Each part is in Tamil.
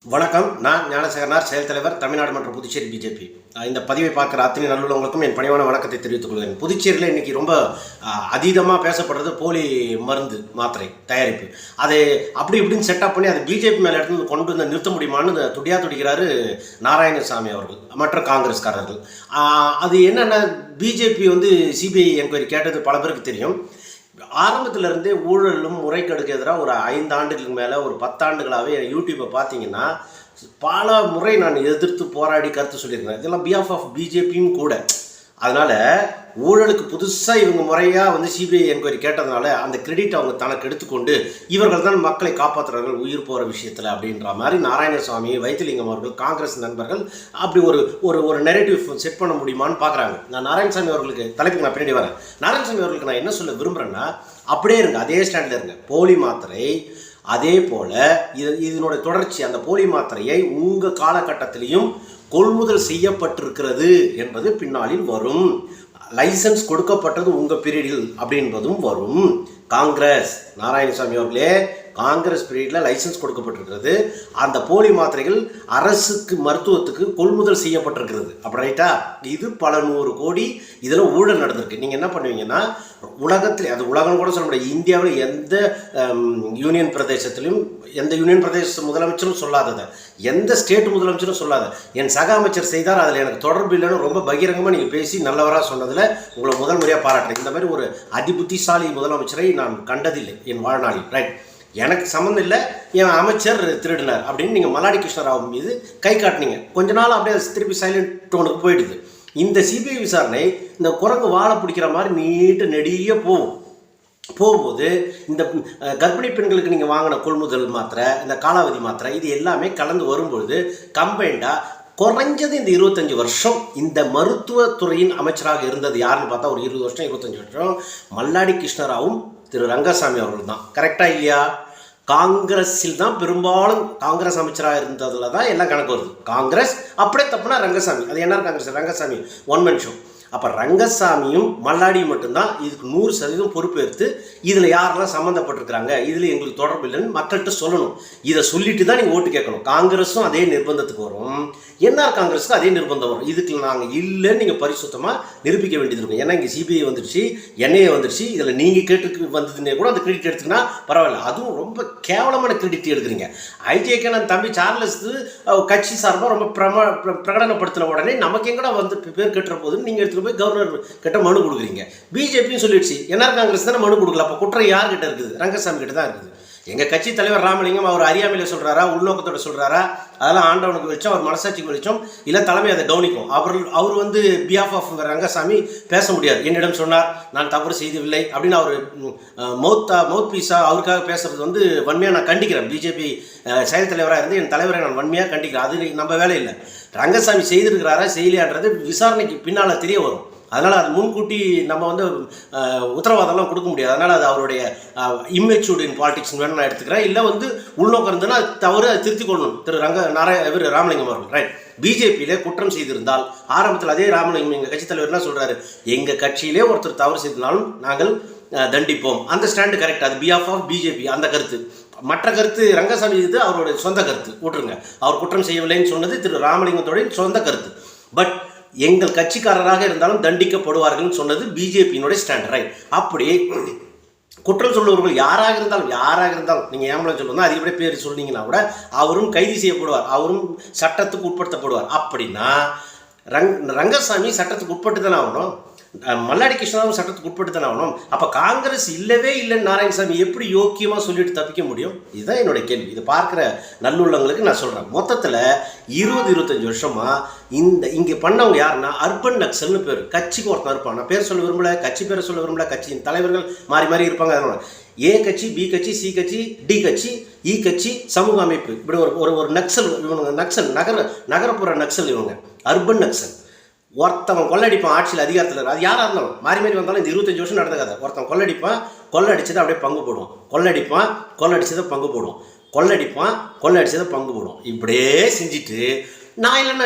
வணக்கம். நான் ஞானசேகரனார், செயல் தலைவர், தமிழ்நாடு மற்றும் புதுச்சேரி பிஜேபி. இந்த பதிவை பார்க்குற அத்தனை நல்லுள்ளவங்களுக்கும் என் பணிவான வணக்கத்தை தெரிவித்துக் கொள்கிறேன். புதுச்சேரியில் இன்றைக்கி ரொம்ப அதீதமாக பேசப்படுறது போலி மருந்து மாத்திரை தயாரிப்பு. அதை அப்படி இப்படின்னு செட்டப் பண்ணி அதை பிஜேபி மேலே எடுத்து கொண்டு வந்து நிறுத்த முடியுமான்னு துடிக்கிறாரு நாராயணசாமி அவர்கள் மற்ற காங்கிரஸ்காரர்கள். அது என்னென்னா, பிஜேபி சிபிஐ என்கொயரி கேட்டது பல பேருக்கு தெரியும். ஆரம்பத்திலேருந்தே ஊழலும் முறைகேடுக்கு எதிராக ஒரு 5 ஆண்டுகளுக்கு மேலே, ஒரு 10 ஆண்டுகளாகவே யூடியூப்பை பார்த்தீங்கன்னா பல முறை நான் எதிர்த்து போராடி கருத்து சொல்லியிருக்கிறேன். இதெல்லாம் பிஹாஃப் ஆஃப் பிஜேபியும் கூட. அதனால் ஊழலுக்கு புதுசாக இவங்க முறையாக சிபிஐ என்கொயரி கேட்டதுனால அந்த கிரெடிட் அவங்க தனக்கு எடுத்துக்கொண்டு இவர்கள் தான் மக்களை காப்பாற்றுறார்கள் உயிர் போகிற விஷயத்தில் அப்படின்ற மாதிரி நாராயணசாமி, வைத்திலிங்கம் அவர்கள், காங்கிரஸ் நண்பர்கள் அப்படி ஒரு நெரேட்டிவ் செட் பண்ண முடியுமான்னு பார்க்குறாங்க. நான் நாராயணசாமி அவர்களுக்கு தலைப்புக்கு நான் பின்னாடி வரேன். நாராயணசாமி அவர்களுக்கு நான் என்ன சொல்ல விரும்புகிறேன்னா, அப்படியே இருங்க, அதே ஸ்டாண்டில் இருங்க. போலி மாத்திரை அதே போல் இதனுடைய தொடர்ச்சி, அந்த போலி மாத்திரையை உங்கள் காலகட்டத்திலையும் கொள்முதல் செய்யப்பட்டிருக்கிறது என்பது பின்னாளில் வரும். லைசன்ஸ் கொடுக்கப்பட்டது உங்கள் பீரியடில் அப்படின்பதும் வரும். காங்கிரஸ் நாராயணசாமி அவர்களே, காங்கிரஸ் பீரியடில் லைசன்ஸ் கொடுக்கப்பட்டிருக்கிறது. அந்த போலி மாத்திரைகள் அரசுக்கு மருத்துவத்துக்கு கொள்முதல் செய்யப்பட்டிருக்கிறது. அப்படி ரைட்டா? இது பல 100 கோடி இதில் ஊழல் நடந்திருக்கு. நீங்கள் என்ன பண்ணுவீங்கன்னா, உலகத்தில், அது உலகம் கூட சொல்ல முடியாது, இந்தியாவில் எந்த யூனியன் பிரதேசத்திலும் எந்த யூனியன் பிரதேச முதலமைச்சரும் சொல்லாததை, எந்த ஸ்டேட் முதலமைச்சரும் சொல்லாத, என் சக அமைச்சர் செய்தார், அதில் எனக்கு தொடர்பு இல்லைன்னு ரொம்ப பகிரங்கமாக நீங்கள் பேசி நல்லவராக சொன்னதில் உங்களை முதல் முறையாக பாராட்டுறேன். இந்த மாதிரி ஒரு அதிபுத்திசாலி முதலமைச்சரை நான் கண்டதில்லை என் வாழ்நாளில். ரைட், எனக்கு சம்மந்தம் இல்லை, என் அமைச்சர் திருடினார் அப்படின்னு நீங்கள் மல்லாடி கிருஷ்ணராவ் மீது கை காட்டினீங்க. கொஞ்ச நாள் அப்படியே திருப்பி சைலண்ட் டோனுக்கு போயிடுது. இந்த சிபிஐ விசாரணை இந்த குரங்கு வாழை பிடிக்கிற மாதிரி நீட்டு நெடிய போகும்போது இந்த கர்ப்பிணி பெண்களுக்கு நீங்கள் வாங்கின கொள்முதல் மாத்திரை, இந்த காலாவதி மாத்திரை, இது எல்லாமே கலந்து வரும்பொழுது கம்பைண்டாக குறைஞ்சது இந்த 25 வருஷம் இந்த மருத்துவத்துறையின் அமைச்சராக இருந்தது யாருன்னு பார்த்தா ஒரு 20 வருஷம் 25 வருஷம் மல்லாடி கிருஷ்ணராவும் திரு ரங்கசாமி அவர்கள் தான். கரெக்டாக இல்லையா? காங்கிரஸில் தான் பெரும்பாலும் காங்கிரஸ் அமைச்சராக இருந்ததில் தான் எல்லாம் கணக்கு வருது. காங்கிரஸ் அப்படியே தப்புனா ரங்கசாமி, அது என்ன Congress, Rangasamy one man show. அப்போ ரங்கசாமியும் மல்லாடியும் மட்டும்தான் இதுக்கு 100% பொறுப்பேற்று இதில் யாரெல்லாம் சம்மந்தப்பட்டிருக்கிறாங்க, இதில் எங்களுக்கு தொடர்பு இல்லைன்னு மக்கள்கிட்ட சொல்லணும். இதை சொல்லிட்டு தான் நீங்கள் ஓட்டு கேட்கணும். காங்கிரஸும் அதே நிர்பந்தத்துக்கு வரும், என்ஆர் காங்கிரஸுக்கும் அதே நிர்பந்தம் வரும். இதுக்கு நாங்கள் இல்லைன்னு நீங்கள் பரிசுத்தமாக நிரூபிக்க வேண்டியது இருக்கும். ஏன்னா இங்கே சிபிஐ வந்துடுச்சு, என்ஐஏ வந்துடுச்சு, இதில் நீங்கள் கேட்டு வந்ததுன்னே கூட அந்த கிரெடிட் எடுத்துக்கினா பரவாயில்ல. அதுவும் ரொம்ப கேவலமான கிரெடிட் எடுக்கிறீங்க. ஐஜேகே நான் தம்பி சார்லஸ் கட்சி சார்பாக ரொம்ப பிரகடனப்படுத்தின உடனே நமக்கு எங்கடா பேர் கட்டுற போதுன்னு நீங்கள் எடுத்து போய் கவர்னர் கிட்ட மனு கொடுக்குறீங்க. பிஜேபியும் சொல்லிடுச்சு, என்ஆர் காங்கிரஸ் தானே மனு கொடுக்கல. அப்போ குற்றம் யார்கிட்ட இருக்குது? ரங்கசாமி கிட்ட தான் இருக்குது. எங்கள் கட்சி தலைவர் ராமலிங்கம் அவர் அறியாமையில் சொல்கிறாரா, உள்நோக்கத்தோட சொல்கிறாரா, அதெல்லாம் ஆண்டவனுக்கு வெளிச்சம், அவர் மனசாட்சிக்கு வெளிச்சம், இல்லை தலைமை அதை கவனிக்கும். அவர் பிஹாஃப் ஆஃப் ரங்கசாமி பேச முடியாது. என்னிடம் சொன்னார், நான் தவறு செய்யவில்லை அப்படின்னு அவர் மவுத் பீஸாக அவருக்காக பேசுறது வன்மையாக நான் கண்டிக்கிறேன். பிஜேபி செயல் தலைவராக இருந்து என் தலைவரை நான் வன்மையாக கண்டிக்கிறேன். அது நம்ம வேலை இல்லை. ரங்கசாமி செய்திருக்கிறாரா செய்யலையான்றது விசாரணைக்கு பின்னால் தெரிய வரும். அதனால் அது முன்கூட்டி நம்ம உத்தரவாதம்லாம் கொடுக்க முடியாது. அதனால் அது அவருடைய இம்மெச்சூர்டு இன் பாலிடிக்ஸ் வேணும் நான் எடுத்துக்கிறேன். இல்லை உள்நோக்கம் இருந்ததுன்னா அது தவறு, அதை திருத்திக் கொள்ளணும் திரு ராமலிங்கம் அவர்கள். ரைட், பிஜேபியில் குற்றம் செய்திருந்தால் ஆரம்பத்தில் அதே ராமலிங்கம் எங்கள் கட்சி தலைவர் என்ன சொல்கிறாரு, எங்கள் கட்சியிலே ஒருத்தர் தவறு செய்திருந்தாலும் நாங்கள் தண்டிப்போம். அந்த ஸ்டாண்டு கரெக்ட், அது பிஹாஃப் ஆஃப் பிஜேபி அந்த கருத்து. மற்ற கருத்து ரங்கசாமி இது அவருடைய சொந்த கருத்து, விட்டுருங்க. அவர் குற்றம் செய்யவில்லைன்னு சொன்னது திரு ராமலிங்கத்தோடைய சொந்த கருத்து. பட் எங்கள் கட்சிக்காரராக இருந்தாலும் தண்டிக்கப்படுவார்கள் சொன்னது பிஜேபியினுடைய ஸ்டாண்ட். ரைட், அப்படி குற்றம் சொல்லுவவர்கள் யாராக இருந்தாலும் நீங்கள் ஏம்பளம் சொல்லணும் அதிகப்படியே பேர் சொன்னீங்கன்னா கூட அவரும் கைது செய்யப்படுவார், அவரும் சட்டத்துக்கு உட்படுத்தப்படுவார். அப்படின்னா ரங்கசாமி சட்டத்துக்கு உட்பட்டு தானே ஆகணும், மல்லாடி கிருஷ்ணாவும் சட்டத்துக்கு உட்பட்டு தானே ஆகணும். அப்போ காங்கிரஸ் இல்லவே இல்லைன்னு நாராயணசாமி எப்படி யோக்கியமாக சொல்லிட்டு தப்பிக்க முடியும்? இதுதான் என்னுடைய கேள்வி. இதை பார்க்குற நல்லுள்ளவங்களுக்கு நான் சொல்கிறேன். மொத்தத்தில் 20-25 வருஷமாக இங்கே பண்ணவங்க யாருன்னா அர்பன் நக்சல்னு பேர். கட்சிக்கு ஒருத்தன் இருப்பான், நான் பேர் சொல்ல விரும்பல, கட்சி பேரை சொல்ல விரும்பல, கட்சியின் தலைவர்கள் மாறி இருப்பாங்க. அதனால ஏ கட்சி, பி கட்சி, சி கட்சி, டி கட்சி, இ கட்சி, சமூக அமைப்பு, இப்படி ஒரு நக்சல் இவங்க. நக்சல் நகரப்புற நக்சல் இவங்க, அர்பன் நக்சல். ஒருத்தவன் கொள்ளடிப்பான், ஆட்சியில் அதிகாரத்தில், அது யாராக இருந்தாலும் மாறி வந்தாலும் இந்த 25 வருஷம் நடந்த கதை. ஒருத்தன் கொள்ளடிச்சதை அப்படியே பங்கு போடுவான், கொள்ளடிச்சதை பங்கு போடுவான், கொள்ளடிச்சதை பங்கு போடுவோம். இப்படியே செஞ்சுட்டு நான் இல்லைன்னா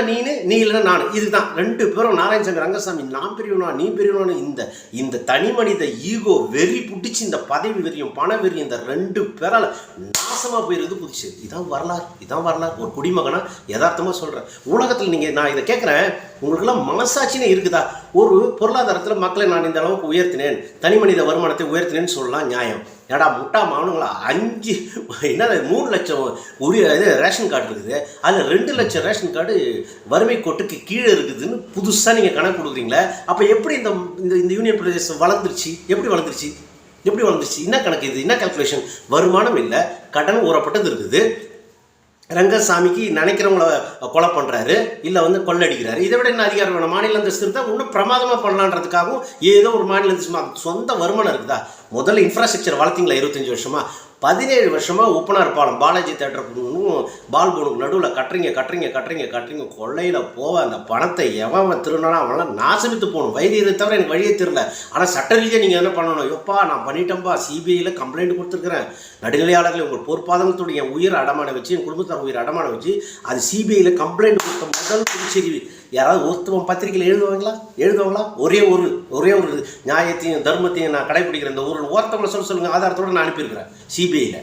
நீ இல்லைன்னா நான். இதுதான் ரெண்டு பேரும் நாராயணசாமி ரங்கசாமி, நான் பெரியவனா நீ பெரியவனான்னு இந்த தனி மனித ஈகோ வெறி பிடிச்சி இந்த பதவி வெறியும் பண வெறியும் இந்த ரெண்டு பேரால் நாசமாக போயிருக்குது புதுச்சேரி. இதான் வரலாறு. ஒரு குடிமகனா யதார்த்தமாக சொல்கிறேன். உலகத்தில் நீங்கள் நான் இதை கேட்குறேன், உங்களுக்கெல்லாம் மனசாட்சினே இருக்குதா? ஒரு பொருளாதாரத்தில் மக்களை நான் இந்த அளவுக்கு உயர்த்தினேன், தனி மனித வருமானத்தை உயர்த்தினேன்னு சொல்லலாம், நியாயம். ஏடா முட்டா மாவனுங்களா 3 லட்சம் இது ரேஷன் கார்டு இருக்குது, அதில் 2 லட்சம் ரேஷன் கார்டு வறுமை கோட்டுக்கு கீழே இருக்குதுன்னு புதுசாக நீங்கள் கணக்கு கொடுக்குறீங்களே. அப்போ எப்படி இந்த யூனியன் பிரதேசம் வளர்ந்துருச்சு? எப்படி வளர்ந்துருச்சு? என்ன கணக்கு இது? என்ன கால்குலேஷன்? வருமானம் இல்லை, கடன் ஊறப்பட்டது இருக்குது. ரங்கசாமிக்கு நினைக்கிறவங்கள கொலை பண்ணுறாரு, இல்லை கொள்ளடிக்கிறாரு. இதை விட என்ன அதிகாரம் வேணும்? மாநில அந்தஸ்து இருந்தால் இன்னும் பிரமாதமாக பண்ணலான்றதுக்காகவும் ஏதோ ஒரு மாநில அந்தஸ்து சொந்த வருமானம் இருக்குதா? முதல்ல இன்ஃப்ராஸ்ட்ரக்சர் வளர்த்திங்களா 25 வருஷமாக? 17 வருஷமாக உப்பனார் பாலம் பாலாஜி தேட்டருக்கும் பால்போனுக்கு நடுவில் கட்டுறீங்க. கொள்ளையில் போக அந்த பணத்தை எவன் திருநானா அவனால் நாசமித்து போகணும். வைத்தியத்தை தவிர எனக்கு வழியே தெரியல. ஆனால் சட்ட ரீதியாக நீங்கள் என்ன பண்ணணும்? எப்பா நான் பண்ணிட்டேன்ப்பா, சிபிஐயில் கம்ப்ளைண்ட் கொடுத்துருக்குறேன், நடுநிலையாளர்கள் உங்கள் பொறுப்பாதங்களுடைய என் உயிர் அடமான வச்சு, என் குடும்பத்தார் உயிர் அடமான வச்சு, அது சிபிஐயில் கம்ப்ளைண்ட் கொடுத்த முதல் புதுச்சேரி. யாராவது ஒருத்தவன் பத்திரிகையில் எழுதுவாங்களா? ஒரே ஒரு நியாயத்தையும் தர்மத்தையும் நான் கடைபிடிக்கிறேன் இந்த ஊரில் ஒருத்தவங்களை சொல்லுங்கள், ஆதாரத்தோடு நான் அனுப்பியிருக்கிறேன் சிபிஐயில்.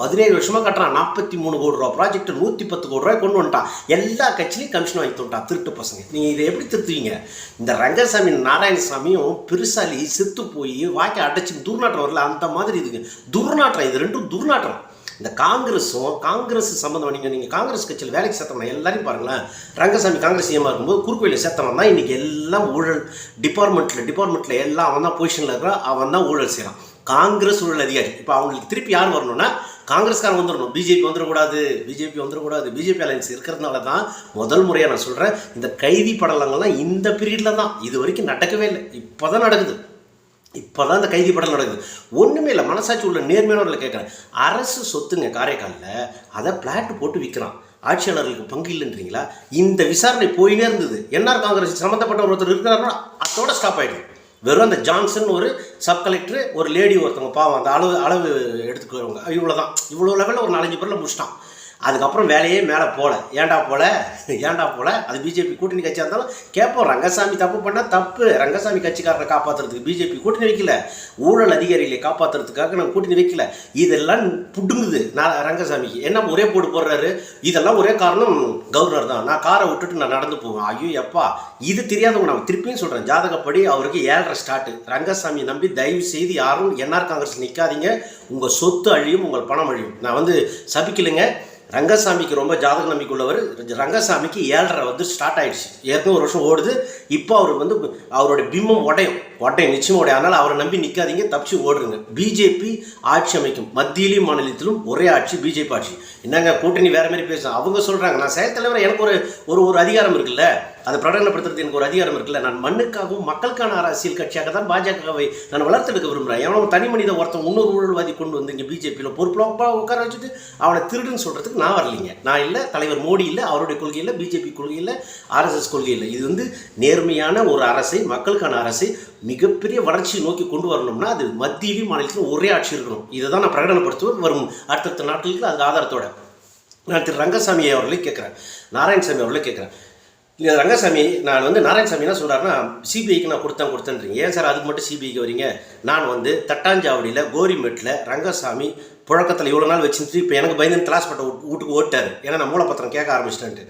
17 வருஷமாக கட்டுறான். 43 கோடி ரூபா ப்ராஜெக்ட் 110 கோடி ரூபாய் கொண்டு வந்துட்டான். எல்லா கட்சியிலையும் கமிஷன் வாங்கி வந்துட்டான். திருட்டு பசங்க. நீங்கள் இதை எப்படி திருத்துவீங்க? இந்த ரங்கசாமி நாராயணசாமியும் பெருசாலி செத்து போய் வாய்க்கை அடைச்சி துர்நாற்றம் வரல, அந்த மாதிரி இதுங்க துர்நாற்றம். இது ரெண்டும் துர்நாற்றம். இந்த காங்கிரஸ் சம்மந்தம் நீங்கள் காங்கிரஸ் கட்சியில் வேலைக்கு சேர்த்தவங்க எல்லாரையும் பாருங்களேன். ரங்கசாமி காங்கிரஸ் சிஎம்மாக இருக்கும்போது குறுக்கோயிலில் சேர்த்தவன் தான் இன்றைக்கி எல்லாம் ஊழல் டிபார்ட்மெண்ட்டில் எல்லாம் அவன் தான் பொசிஷனில் இருக்கிறான், அவன் தான் ஊழல் செய்கிறான். காங்கிரஸ் ஊழல் அதிகாரி. இப்போ அவங்களுக்கு திருப்பி யார் வரணும்னா காங்கிரஸ்காரன் வந்துடணும். பிஜேபி வந்துடக்கூடாது. பிஜேபி அலையன்ஸ் இருக்கிறதுனால தான் முதல் முறையாக நான் சொல்கிறேன், இந்த கைதி படலங்கள்லாம் இந்த பீரியடில் தான், இது வரைக்கும் நடக்கவே இல்லை. இப்போ தான் நடக்குது. இந்த கைதி படம் நடக்குது. ஒன்றுமே இல்லை. மனசாட்சி உள்ள நேர்மையானவர்களை கேட்குறேன். அரசு சொத்துங்க காரைக்காலில், அதை பிளாட் போட்டு விற்கிறான். ஆட்சியாளர்களுக்கு பங்கு இல்லைன்றீங்களா? இந்த விசாரணை போயினே இருந்தது. என்ஆர் காங்கிரஸ் சம்மந்தப்பட்ட ஒருத்தர் இருக்கிறாருன்னா அதோட ஸ்டாப் ஆகிடுது. வெறும் அந்த ஜான்சன் ஒரு சப் கலெக்டர், ஒரு லேடி ஒருத்தவங்க பாவம் அந்த அளவு எடுத்துக்குறவங்க, இவ்வளோ லெவலில் ஒரு 4-5 பேரில் முடிச்சிட்டான். அதுக்கப்புறம் வேலையே மேலே போகல. ஏன்டா போல அது பிஜேபி கூட்டணி கட்சியாக இருந்தாலும் கேட்போம். ரங்கசாமி தப்பு பண்ணால் தப்பு. ரங்கசாமி கட்சிக்காரரை காப்பாற்றுறதுக்கு பிஜேபி கூட்டணி வைக்கல, ஊழல் அதிகாரிகளை காப்பாற்றுறதுக்காக நம்ம கூட்டணி வைக்கல. இதெல்லாம் புடுங்குது ரங்கசாமிக்கு. என்ன ஒரே போடுறாரு? இதெல்லாம் ஒரே காரணம் கவர்னர் தான். நான் காரை விட்டுட்டு நான் நடந்து போவேன். ஐயோ எப்பா, இது தெரியாதவங்க. நான் திருப்பியும் சொல்கிறேன், ஜாதகப்படி அவருக்கு 7.5 ஸ்டார்ட். ரங்கசாமி நம்பி தயவு செய்து யாரும் என்ஆர் காங்கிரஸ் நிற்காதீங்க. உங்கள் சொத்து அழியும், உங்கள் பணம் அழியும். நான் சபிக்கலைங்க. ரங்கசாமிக்கு ரொம்ப ஜாதக நம்பிக்கை உள்ளவர். ரங்கசாமிக்கு 7.5 ஸ்டார்ட் ஆகிடுச்சு. ஏற்கனவே 1 வருஷம் ஓடுது. இப்போ அவர் அவருடைய பிம்பம் உடையும் நிச்சயம் உடையும். அதனால் அவரை நம்பி நிற்காதீங்க, தப்பிச்சு ஓடுங்க. பிஜேபி ஆட்சி அமைக்கும். மத்தியிலும் மாநிலத்திலும் ஒரே ஆட்சி, பிஜேபி ஆட்சி. என்னங்க கூட்டணி வேறு மாதிரி பேசுகிறேன். அவங்க சொல்கிறாங்க நான் செயல் தலைவர், எனக்கு ஒரு அதிகாரம் இருக்குல்ல, அதை பிரகடனப்படுத்துறது எனக்கு ஒரு அதிகாரம் இருக்குல்ல. நான் மண்ணுக்காகவும் மக்களுக்கான அரசியல் கட்சியாக தான் பாஜகவை நான் வளர்த்தெடுக்க விரும்புகிறேன். எவனோ தனி மனித ஒருத்தன் இன்னொரு ஊழல்வாதி கொண்டு வந்து இங்கே பிஜேபியில் பொறுப்பில் உட்கார வச்சுட்டு அவனை திருடுன்னு சொல்கிறதுக்கு நான் வரலைங்க. நான் இல்லை, தலைவர் மோடி இல்லை, அவருடைய கொள்கை இல்லை, பிஜேபி கொள்கை இல்லை, ஆர்எஸ்எஸ் கொள்கை இல்லை. இது நேர்மையான ஒரு அரசை, மக்களுக்கான அரசை மிகப்பெரிய வளர்ச்சியை நோக்கி கொண்டு வரணும்னா அது மத்தியிலும் மாநிலத்திலும் ஒரே ஆட்சி இருக்கணும். இதை தான் நான் பிரகடனப்படுத்துவேன் வரும் அடுத்தடுத்த நாட்களுக்கு. அதுக்கு ஆதாரத்தோட நான் திரு ரங்கசாமி அவர்களே கேட்குறேன், நாராயணசாமி அவர்களே கேட்குறேன். இல்லை ரங்கசாமி, நான் நாராயணசாமி என்ன சொல்கிறாருன்னா, சிபிஐக்கு நான் கொடுத்தேன்றீங்க. ஏன் சார் அதுக்கு மட்டும் சிபிஐக்கு வரீங்க? நான் தட்டாஞ்சாவடியில் கோரிமெட்டில் ரங்கசாமி புழக்கத்தில் இவ்வளோ நாள் வச்சுட்டு இப்போ எனக்கு பயந்து கிளாஸ்பட்ட வீட்டுக்கு ஓட்டார். ஏன்னா நான் மூலப்பத்திரம் கேட்க ஆரம்பிச்சிட்டேன்ட்டு.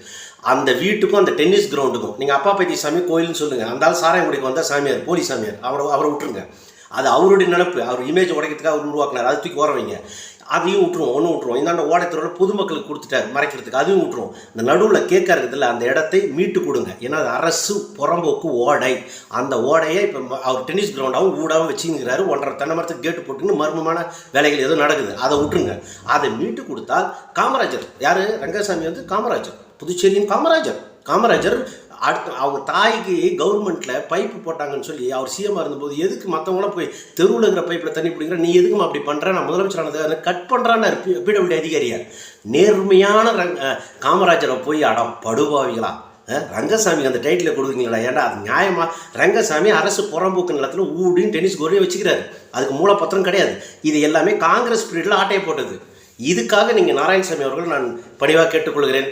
அந்த வீட்டுக்கும் அந்த டென்னிஸ் கிரவுண்டுக்கும் நீங்கள் அப்பா பைத்தி சாமி கோயில்னு சொல்லுங்கள். அந்த ஆள் சாராயங்குடிக்கு வந்தால் சாமியார், போலி சாமியார், அவரை விட்டுருங்க. அது அவருடைய நினைப்பு, அவர் இமேஜ் உடைக்கிறதுக்காக அவர் உருவாக்கினார். அது தூக்கி ஓர வைங்க. அதையும் விட்டுருவோம். இந்தாண்ட ஓடைத்துறையில் பொதுமக்களுக்கு கொடுத்துட்டார் மறைக்கிறதுக்கு, அதையும் விட்டுருவோம். இந்த நடுவில் கேட்க இருக்குதுல்ல, அந்த இடத்தை மீட்டு கொடுங்க. ஏன்னா அது அரசு புறம்போக்கு ஓடை. அந்த ஓடையை இப்போ அவர் டென்னிஸ் கிரவுண்டாகவும் ஊடாகவும் வச்சுங்கிறாரு. 1.5 தென்னை மரத்துக்கு கேட்டு போட்டுன்னு மர்மமான வேலைகள் ஏதோ நடக்குது. அதை விட்டுருங்க. அதை மீட்டு கொடுத்தால் காமராஜர் யார்? ரங்கசாமி காமராஜர், புதுச்சேரியின் காமராஜர் அவங்க தாய்க்கு கவர்மெண்ட்டில் பைப்பு போட்டாங்கன்னு சொல்லி அவர் சிஎம்மாக இருந்தபோது எதுக்கு மற்றவங்களாம் போய் தெருவில் இருக்கிற பைப்பில் தண்ணி பிடிக்கிற, நீ எதுக்குமா அப்படி பண்ணுறேன், நான் முதலமைச்சரானது கட் பண்ணுறான்னு பிடபிள்யூ அதிகாரியார். நேர்மையான காமராஜரை போய் படுபாவிகளா ரங்கசாமிக்கு அந்த டைட்டில் கொடுக்குறீங்களா? ஏன்டா அது நியாயமா? ரங்கசாமி அரசு புறம்போக்கு நிலத்தில் ஊடின்னு டென்னிஸ் கோரியை வச்சுக்கிறாரு. அதுக்கு மூலப்பத்திரம் கிடையாது. இது எல்லாமே காங்கிரஸ் பீரியடில் ஆட்டையை போட்டது. இதுக்காக நீங்கள் நாராயணசாமி அவர்கள் நான் பணிவாக கேட்டுக்கொள்கிறேன்.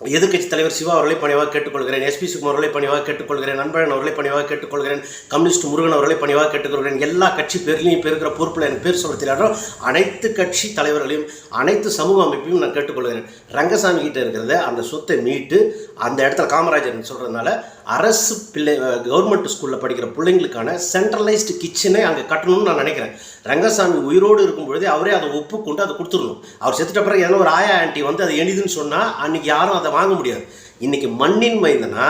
எதிர்க்கட்சி தலைவர் சிவா அவர்களை பணிவாக கேட்டுக்கொள்கிறேன், எஸ்பி சுகுமார் அவர்களை பணிவாக கேட்டுக்கொள்கிறேன், நண்பன் அவர்களை பணிவாக கேட்டுக்கொள்கிறேன், கம்யூனிஸ்ட் முருகன் அவர்களை பணிவாக கேட்டுக்கொள்கிறேன். எல்லா கட்சி பேர்லையும் இப்போ இருக்கிற பொறுப்பில் எனக்கு பேர் சொல்ல தெரியாதோ அனைத்து கட்சி தலைவர்களையும் அனைத்து சமூக அமைப்பையும் நான் கேட்டுக்கொள்கிறேன். ரங்கசாமி கிட்ட இருக்கிறத அந்த சொத்தை மீட்டு அந்த இடத்துல காமராஜர் சொல்கிறதுனால அரசு கவர்மெண்ட் ஸ்கூலில் படிக்கிற பிள்ளைங்களுக்கான சென்ட்ரலைஸ்டு கிச்சனை அங்கே கட்டணும்னு நான் நினைக்கிறேன். ரங்கசாமி உயிரோடு இருக்கும் பொழுதே அவரே அதை ஒப்புக்கொண்டு அதை கொடுத்துடணும். அவர் செத்துட்ட பிறகு ஏதோ ஒரு ஆயா ஆண்டி வந்து அதை எளிதுன்னு சொன்னால் அன்றைக்கி யாரும் அதை வாங்க முடியாது. இன்றைக்கி மண்ணின் மைந்தனா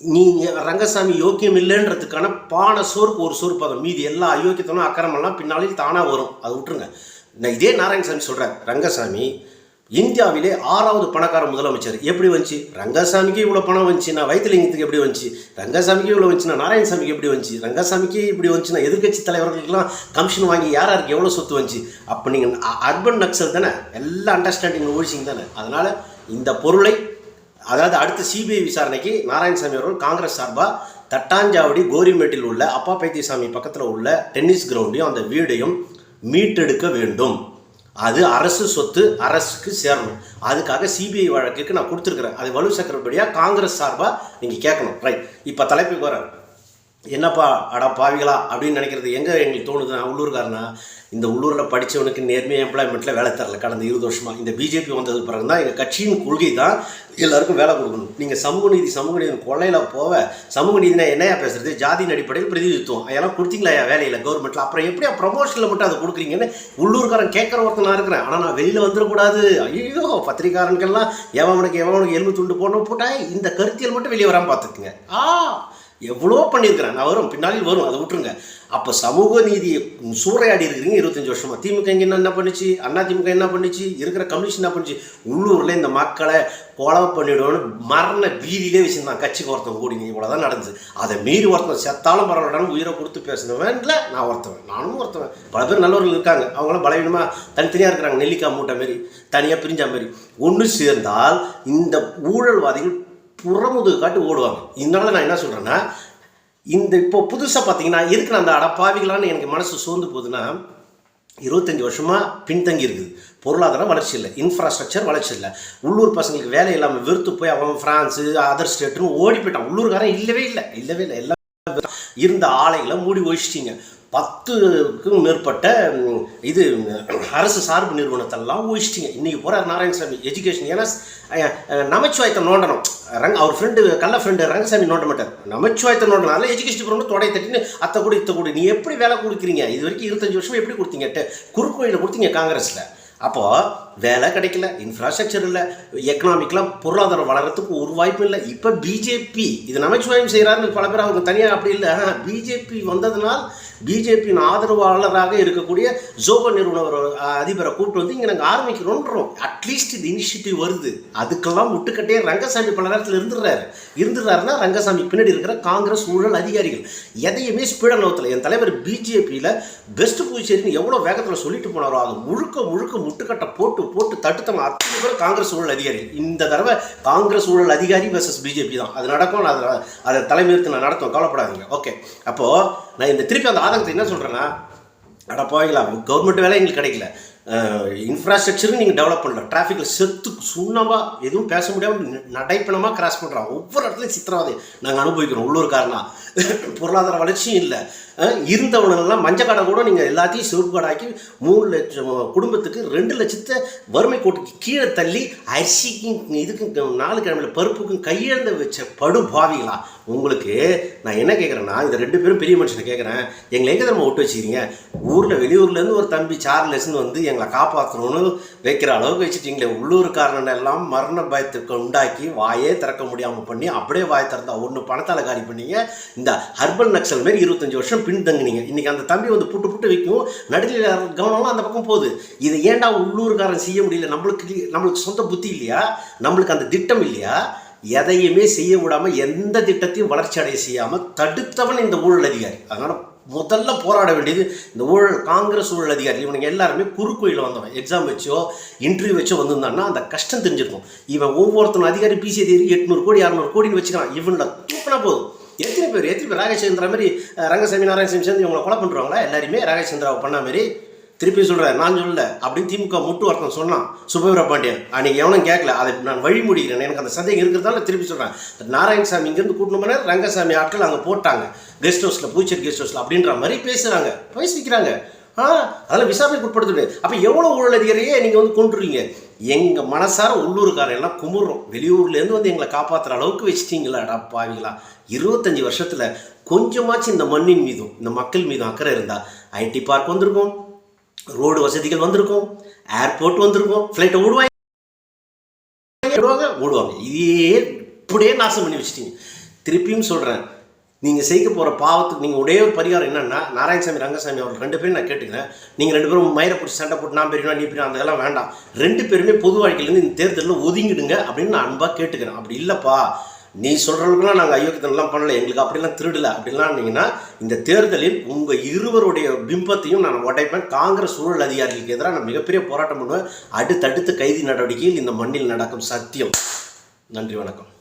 நீ ரங்கசாமி யோக்கியம் இல்லைன்றதுக்கான பானை சோறுக்கு ஒரு சோறு பதம், மீதி எல்லா அயோக்கியத்தனும் அக்கறமெல்லாம் பின்னாலே தானாக வரும். அதை விட்டுருங்க. நான் இதே நாராயணசாமி சொல்கிறேன், ரங்கசாமி இந்தியாவிலே 6வது பணக்கார முதலமைச்சர். எப்படி வந்துச்சு? ரங்கசாமிக்கு இவ்வளோ பணம் வந்துச்சு, நான் வைத்திலிங்கத்துக்கு எப்படி வந்துச்சு? ரங்கசாமிக்கு இவ்வளோ வந்துச்சுன்னா நாராயணசாமிக்கு எப்படி வந்துச்சு? ரங்கசாமிக்கு இப்படி வந்துச்சுன்னா எதிர்கட்சி தலைவர்களுக்கெல்லாம் கமிஷன் வாங்கி யாருக்கு எவ்வளோ சொத்து வந்துச்சு? அப்போ நீங்கள் அர்பன் நக்சல் தானே, எல்லா அண்டர்ஸ்டாண்டிங் ஒழிச்சிங்க தானே. அதனால் இந்த பொருளை, அதாவது அடுத்த சிபிஐ விசாரணைக்கு நாராயணசாமி அவர்கள் காங்கிரஸ் சார்பாக தட்டாஞ்சாவடி கோரிமேட்டில் உள்ள அப்பா பைத்தியசாமி பக்கத்தில் உள்ள டென்னிஸ் கிரவுண்டையும் அந்த வீடையும் மீட்டெடுக்க வேண்டும். அது அரசு சொத்து, அரசுக்கு சேரணும். அதுக்காக சிபிஐ வழக்குக்கு நான் கொடுத்துருக்குறேன். அது வலு சக்கரப்படியாக காங்கிரஸ் சார்பாக நீங்கள் கேட்கணும். ரைட். இப்போ தலைப்புக்கு வரேன். என்னப்பா அடா பாவிகளா அப்படின்னு நினைக்கிறது எங்கே எங்களுக்கு தோணுது? நான் உள்ளூர்காரனா, இந்த உள்ளூரில் படித்தவனுக்கு நேர்மையாக எம்ப்ளாய்மெண்ட்டில் வேலை தரல கடந்த 20 வருஷமாக. இந்த பிஜேபி வந்ததுக்கு பிறகு தான் எங்கள் கட்சியின் கொள்கை தான் எல்லாருக்கும் வேலை கொடுக்கணும். நீங்கள் சமூக நீதி கொள்ளையில் போக சமூக நீதினா என்னையா பேசுகிறது? ஜாதியின் அடிப்படையில் பிரதிநிதித்துவம் அதெல்லாம் கொடுத்தீங்களா வேலையில் கவர்மெண்ட்டில்? அப்புறம் எப்படியா ப்ரமோஷனில் மட்டும் அதை கொடுக்குறீங்கன்னு உள்ளூர்காரன் கேட்குற ஒருத்தர் நான் இருக்கிறேன். ஆனால் நான் வெளியில் வந்துடக்கூடாது. ஐயோ, பத்திரிகாரனுக்கெல்லாம் எவனுக்கு எலும்பு துண்டு போட்டால் இந்த கருத்தியல் மட்டும் வெளியே வராமல் பார்த்துக்குங்க. எவ்வளோ பண்ணியிருக்கிறேன் நான், வரும் பின்னாளில் வரும், அதை விட்டுருங்க. அப்போ சமூக நீதியை சூறையாடி இருக்கிறீங்க 25 வருஷமாக. திமுக இங்கே என்ன பண்ணுச்சு, அண்ணா திமுக என்ன பண்ணுச்சு, இருக்கிற கம்யூனிஸ்ட் என்ன பண்ணுச்சு? உள்ளூரில் இந்த மக்களை கொலை பண்ணிவிடுவோன்னு மரண பீதியிலே வச்சுருந்தான் கட்சிக்கு ஒருத்தன் கூடிங்க. இவ்வளோதான் நடந்துச்சு. அதை மீறி ஒருத்தன் செத்தாலும் பரவாயில்ல உயிரை கொடுத்து பேசினவன் இல்லை, நான் ஒருத்தவன், நானும் ஒருத்தவன். பல பேர் நல்லவர்கள் இருக்காங்க, அவங்களாம் பலவீனமாக தனித்தனியாக இருக்கிறாங்க. நெல்லிக்காய் மூட்டை மாரி தனியாக பிரிஞ்ச மாரி. ஒன்று சேர்ந்தால் இந்த ஊழல்வாதிகள் புறமுதுகு காட்டி ஓடுவாங்க. இதனால நான் என்ன சொல்கிறேன்னா, இந்த இப்போ புதுசாக பார்த்தீங்கன்னா எதுக்கு நான் அந்த அடப்பாவிகளான்னு எனக்கு மனசு சோர்ந்து போகுதுன்னா, 25 வருஷமாக பின்தங்கி இருக்குது. பொருளாதாரம் வளர்ச்சி இல்லை, இன்ஃப்ராஸ்ட்ரக்சர் வளர்ச்சி இல்லை. உள்ளூர் பசங்களுக்கு வேலை இல்லாமல் வெறுத்து போய் அவன் ஃப்ரான்ஸு அதர் ஸ்டேட்டுன்னு ஓடி போயிட்டான். உள்ளூர்காரன் இல்லவே இல்லை. எல்லாம் இருந்த ஆலைகளை மூடி ஒழிச்சிட்டிங்க. 10க்கும் மேற்பட்ட இது அரசு சார்பு நிறுவனத்தெல்லாம் ஒழிச்சிட்டிங்க. இன்றைக்கி போகிறார் நாராயணசாமி எஜுகேஷன். ஏன்னா நமச்சிவாயத்தை நோண்டணும். அவர் கள்ள ஃப்ரெண்டு ரங்கசாமி நோண்ட மாட்டார். நமச்சிவாயத்தை நோண்டனால எஜுகேஷன் டிபார்ட்மெண்ட் தொடை தட்டின்னு இத்த கூட நீ எப்படி வேலை கொடுக்குறீங்க? இது வரைக்கும் 25 வருஷம் எப்படி கொடுத்தீங்க? குறுக்கோயிலில் கொடுத்தீங்க காங்கிரஸில். அப்போது வேலை கிடைக்கல, இன்ஃப்ராஸ்ட்ரக்சர் இல்லை, எக்கனாமிக்கெலாம் பொருளாதாரம் வளர்கிறதுக்கு ஒரு வாய்ப்பும் இல்லை. இப்போ பிஜேபி இது நமச்சிவாயம் செய்கிறாருன்னு பல பேர் அவங்க தனியாக அப்படி இல்லை. பிஜேபி வந்ததுனால் பிஜேபியின் ஆதரவாளராக இருக்கக்கூடிய ஜோகோ நிறுவன அதிபரை கூப்பிட்டு வந்து இங்கே நாங்கள் ஆரம்பிக்கிறோன்றோம். அட்லீஸ்ட் இது இனிஷியேட்டிவ் வருது. அதுக்கெல்லாம் முட்டுக்கட்டே ரங்கசாமி பல நேரத்தில் இருந்துடுறாருன்னா ரங்கசாமி பின்னாடி இருக்கிற காங்கிரஸ் ஊழல் அதிகாரிகள் எதையுமே ஸ்பீட நோத்தில். என் தலைவர் பிஜேபியில் பெஸ்ட் புதுச்சேரின்னு எவ்வளோ வேகத்தில் சொல்லிட்டு போனாரோ அது முழுக்க முட்டுக்கட்டை போட்டு தடுத்தவங்க அத்தனை பேர் காங்கிரஸ் ஊழல் அதிகாரிகள். இந்த தடவை காங்கிரஸ் ஊழல் அதிகாரி வெர்சஸ் பிஜேபி தான் அது நடக்கும். அதை தலைமையெடுத்து நான் நடத்துவேன், கவலைப்படாதீங்க. ஓகே. அப்போது நான் இந்த திருப்பி அந்த ஆதங்கத்தை என்ன சொல்கிறேன்னா, போய்ங்களா கவர்மெண்ட் வேலை எங்களுக்கு கிடைக்கல, இன்ஃப்ராஸ்ட்ரக்சரும் நீங்கள் டெவலப் பண்ணல, டிராஃபிக்கில் சுண்ணமாக எதுவும் பேச முடியாமல் நடைப்பணமாக கிராஸ் பண்ணுறான். ஒவ்வொரு இடத்துலையும் சித்திரவதை நாங்கள் அனுபவிக்கிறோம் உள்ளூர்காரனா. பொருளாதார வளர்ச்சியும் இல்லை. இருந்தவனெல்லாம் மஞ்சள் கடை கூட நீங்கள் எல்லாத்தையும் சிவப்பு கடாக்கி 3 லட்சம் குடும்பத்துக்கு 2 லட்சத்தை வறுமை கோட்டுக்கு கீழே தள்ளி அரிசிக்கும் இதுக்கும் 4 கிழமையில் பருப்புக்கும் கையெழுந்த வச்ச படுபாவிகளா உங்களுக்கு. நான் என்ன கேட்குறேன்னா, இந்த 2 பேரும் பெரிய மனுஷனை கேட்குறேன், எங்களை எங்கே தரமா விட்டு வச்சுக்கிறீங்க? வெளியூர்லேருந்து ஒரு தம்பி சார்லஸ்ன்னு வந்து எங்களை காப்பாற்றணும்னு வைக்கிற அளவுக்கு வச்சுட்டீங்களே. உள்ளூர்காரன் எல்லாம் மரண பயத்துக்கு உண்டாக்கி வாயே திறக்க முடியாமல் பண்ணி அப்படியே வாய் திறந்தா ஒன்று பணத்தால் காலி பண்ணீங்க. இந்த ஹர்பல் நக்சல் மாரி 25 வருஷம் பின்தங்கினீங்க. இன்றைக்கி அந்த தம்பி வந்து புட்டு வைக்கும், நடுநிலை கவனம்லாம் அந்த பக்கம் போகுது. இதை ஏன்டா உள்ளூர்காரன் செய்ய முடியல? நம்மளுக்கு சொந்த புத்தி இல்லையா? நம்மளுக்கு அந்த திட்டம் இல்லையா? எதையுமே செய்ய விடாமல் எந்த திட்டத்தையும் வளர்ச்சி அடைய செய்யாமல் தடுத்தவன் இந்த ஊழல் அதிகாரி. அதனால் முதல்ல போராட வேண்டியது இந்த ஊழல் காங்கிரஸ் ஊழல் அதிகாரி. இவனுங்க எல்லாருமே குறுக்கோயில் வந்தவன், எக்ஸாம் வச்சோ இன்டர்வியூ வச்சோ வந்திருந்தான்னா அந்த கஷ்டம் தெரிஞ்சிருக்கும். இவன் ஒவ்வொருத்தரும் அதிகாரி பிசி தேதி 800 கோடி 600 கோடின்னு வச்சுக்கிறான். இவனை தூக்கினா போதும். எத்தனை பேர் ராகேஷ் சந்திரா மாதிரி ரங்கசாமி நாராயணசாமி சேர்ந்து இவங்களை கொலை பண்ணுறாங்களா? எல்லாருமே ராகேஷ் சந்திராவை பண்ண மாதிரி திருப்பி சொல்கிறேன், நான் சொல்லல அப்படின்னு திமுக முட்டு வார்த்தை சொன்னான் சுபவீர பாண்டியன். அன்றைக்கி எவனும் கேட்கல, அதை நான் வழிமொழிகிறேன். எனக்கு அந்த சந்தேகம் இருக்கிறதால திருப்பி சொல்கிறேன். நாராயணசாமி இங்கேருந்து கூட்டணும் பண்ண ரங்கசாமி ஆட்கள் அங்கே போட்டாங்க கெஸ்ட் ஹவுஸில், பூச்சேரி கெஸ்ட் ஹவுஸில் அப்படின்ற மாதிரி பேசுகிறாங்க, பேசிக்கிறாங்க. அதெல்லாம் விசாரணைக்கு உட்படுத்துட்டு அப்போ எவ்வளோ ஊழல் அதிகாரியே நீங்கள் வந்து கொண்டுருவீங்க. எங்கள் மனசார உள்ளூர்காரன் எல்லாம் குமுறுறோம். வெளியூர்லேருந்து வந்து எங்களை காப்பாற்றுற அளவுக்கு வச்சுட்டீங்களாடா பாவீங்களா. 25 வருஷத்தில் கொஞ்சமாச்சு இந்த மண்ணின் மீதும் இந்த மக்கள் மீதும் அக்கறை இருந்தால் ஐடி பார்க் வந்திருக்கும், ரோடு வசதிகள் வந்திருக்கும், ஏர்போர்ட் வந்திருக்கும், ஃப்ளைட்டை ஓடுவாங்க. இதே இப்படியே நாசம் பண்ணி வச்சுட்டீங்க. திருப்பியும் சொல்கிறேன், நீங்கள் செய்ய போகிற பாவத்துக்கு நீங்கள் ஒரே ஒரு பரிகாரம் என்னென்னா, நாராயணசாமி ரங்கசாமி அவர்கள் 2 பேரும் நான் கேட்டுக்கிறேன். நீங்கள் 2 பேரும் மயிரை பிடிச்சி சண்டை போட்டு நான் பெரியனா நீ பெரியனா அதெல்லாம் வேண்டாம். 2 பேருமே பொது வாழ்க்கையிலேருந்து இந்த தேர்தலில் ஒதுங்கிடுங்க அப்படின்னு நான் அன்பாக கேட்டுக்கிறேன். அப்படி இல்லைப்பா, நீ சொல்கிறவங்களுக்குலாம் நாங்கள் அயோக்கியத்தனெல்லாம் பண்ணலை, எங்களுக்கு அப்படிலாம் திருடலை அப்படிலாம் இருந்தீங்கன்னா இந்த தேர்தலில் உங்கள் இருவருடைய பிம்பத்தையும் நான் உடைப்பேன். காங்கிரஸ் ஊழல் அதிகாரிகளுக்கு எதிராக நான் மிகப்பெரிய போராட்டம் பண்ணுவேன். அடுத்தடுத்து கைதி நடவடிக்கையில் இந்த மண்ணில் நடக்கும் சத்தியம். நன்றி, வணக்கம்.